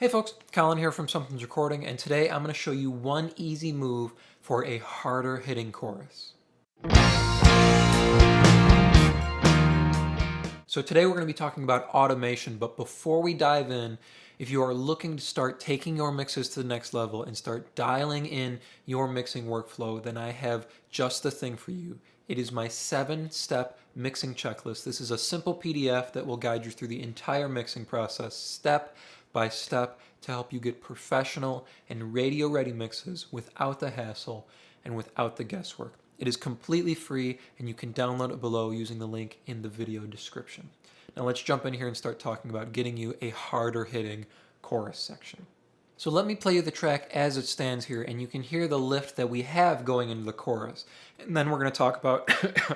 Hey folks, Colin here from Something's Recording, and today I'm going to show you one easy move for a harder hitting chorus. So today we're going to be talking about automation, but before we dive in, if you are looking to start taking your mixes to the next level and start dialing in your mixing workflow, then I have just the thing for you. It is my 7-step mixing checklist. This is a simple PDF that will guide you through the entire mixing process, step by step, to help you get professional and radio-ready mixes without the hassle and without the guesswork. It is completely free, and you can download it below using the link in the video description. Now let's jump in here and start talking about getting you a harder hitting chorus section. So let me play you the track as it stands here, and you can hear the lift that we have going into the chorus. And then we're going to talk about,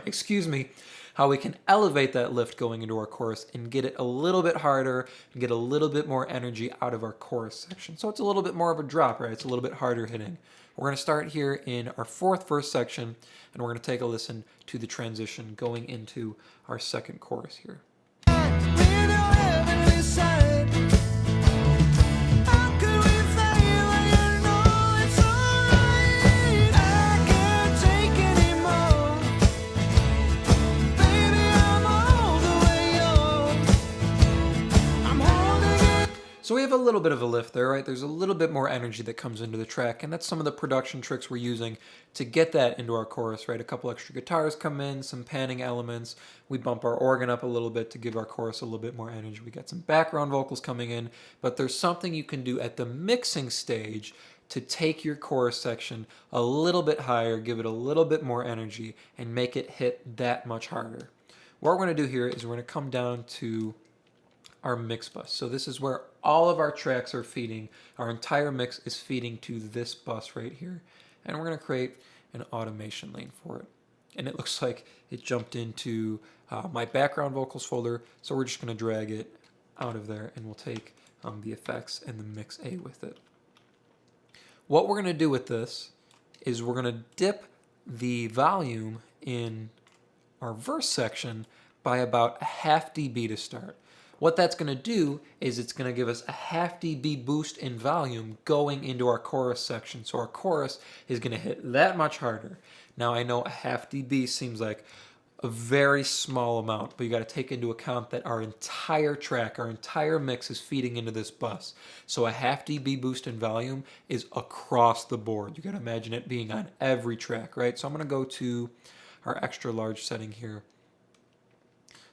excuse me, how we can elevate that lift going into our chorus and get it a little bit harder and get a little bit more energy out of our chorus section. So it's a little bit more of a drop, right? It's a little bit harder hitting. We're going to start here in our 4th verse section, and we're going to take a listen to the transition going into our 2nd chorus here. So we have a little bit of a lift there, right? There's a little bit more energy that comes into the track, and that's some of the production tricks we're using to get that into our chorus, right? A couple extra guitars come in, some panning elements. We bump our organ up a little bit to give our chorus a little bit more energy. We got some background vocals coming in, but there's something you can do at the mixing stage to take your chorus section a little bit higher, give it a little bit more energy, and make it hit that much harder. What we're going to do here is we're going to come down to our mix bus. So this is where all of our tracks are feeding. Our entire mix is feeding to this bus right here. And we're going to create an automation lane for it. And it looks like it jumped into my background vocals folder. So we're just going to drag it out of there, and we'll take the effects and the mix A with it. What we're going to do with this is we're going to dip the volume in our verse section by about 0.5 dB to start. What that's going to do is it's going to give us a 0.5 dB boost in volume going into our chorus section. So our chorus is going to hit that much harder. Now I know a 0.5 dB seems like a very small amount, but you got to take into account that our entire track, our entire mix is feeding into this bus. So a 0.5 dB boost in volume is across the board. You got to imagine it being on every track, right? So I'm going to go to our extra large setting here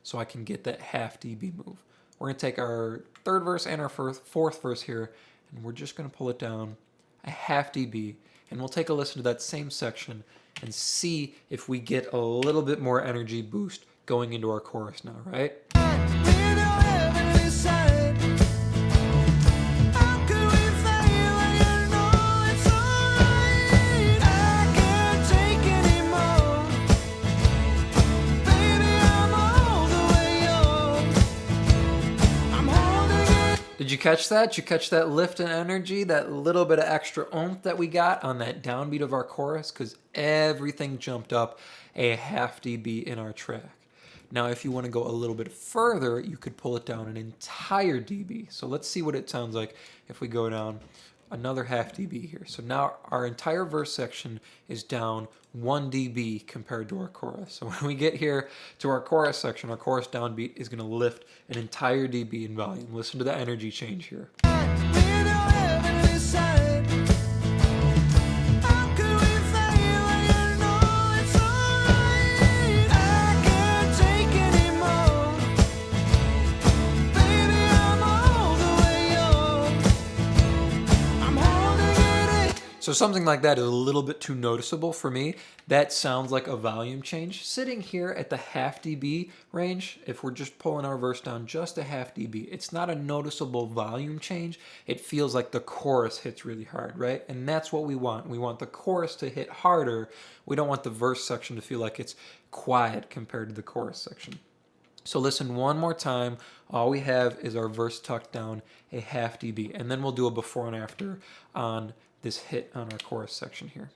so I can get that 0.5 dB move. We're going to take our 3rd verse and our 4th verse here, and we're just going to pull it down a 0.5 dB, and we'll take a listen to that same section and see if we get a little bit more energy boost going into our chorus now, right? Did you catch that? Did you catch that lift in energy, that little bit of extra oomph that we got on that downbeat of our chorus? Because everything jumped up a 0.5 dB in our track. Now, if you want to go a little bit further, you could pull it down an entire dB. So let's see what it sounds like if we go down another 0.5 dB here. So now our entire verse section is down 1 dB compared to our chorus. So when we get here to our chorus section, our chorus downbeat is going to lift an entire dB in volume. Listen to the energy change here. So something like that is a little bit too noticeable for me. That sounds like a volume change. Sitting here at the 0.5 dB range, if we're just pulling our verse down just a 0.5 dB, it's not a noticeable volume change. It feels like the chorus hits really hard, right? And that's what we want. We want the chorus to hit harder. We don't want the verse section to feel like it's quiet compared to the chorus section. So listen one more time. All we have is our verse tucked down a 0.5 dB, and then we'll do a before and after on this hit on our chorus section here.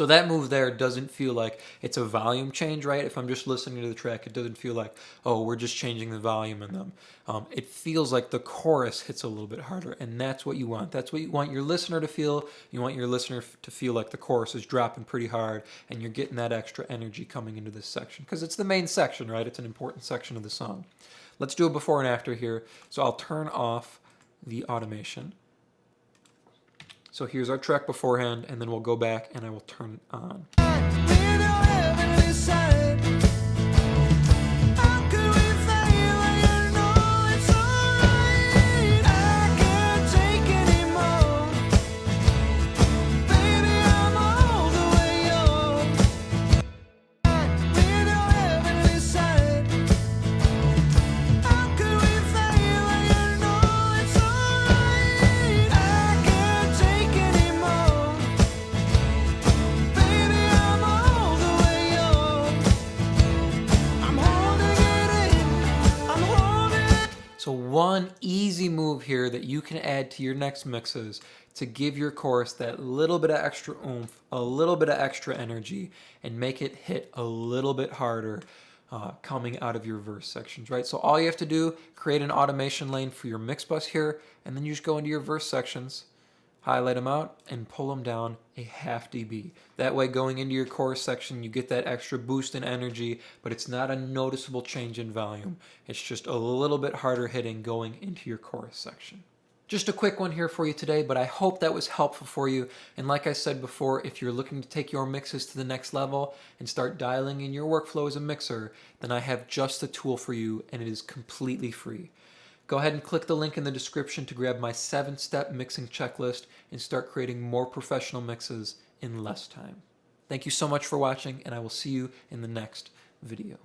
So that move there doesn't feel like it's a volume change, right? If I'm just listening to the track, it doesn't feel like, oh, we're just changing the volume in them. It feels like the chorus hits a little bit harder, and that's what you want. That's what you want your listener to feel. You want your listener to feel like the chorus is dropping pretty hard, and you're getting that extra energy coming into this section, because it's the main section, right? It's an important section of the song. Let's do a before and after here. So I'll turn off the automation. So here's our track beforehand, and then we'll go back and I will turn it on. So one easy move here that you can add to your next mixes to give your chorus that little bit of extra oomph, a little bit of extra energy, and make it hit a little bit harder coming out of your verse sections, right? So all you have to do, create an automation lane for your mix bus here, and then you just go into your verse sections, highlight them out, and pull them down a 0.5 dB. That way, going into your chorus section, you get that extra boost in energy, but it's not a noticeable change in volume. It's just a little bit harder hitting going into your chorus section. Just a quick one here for you today, but I hope that was helpful for you. And like I said before, if you're looking to take your mixes to the next level and start dialing in your workflow as a mixer, then I have just the tool for you, and it is completely free. Go ahead and click the link in the description to grab my 7-step mixing checklist and start creating more professional mixes in less time. Thank you so much for watching, and I will see you in the next video.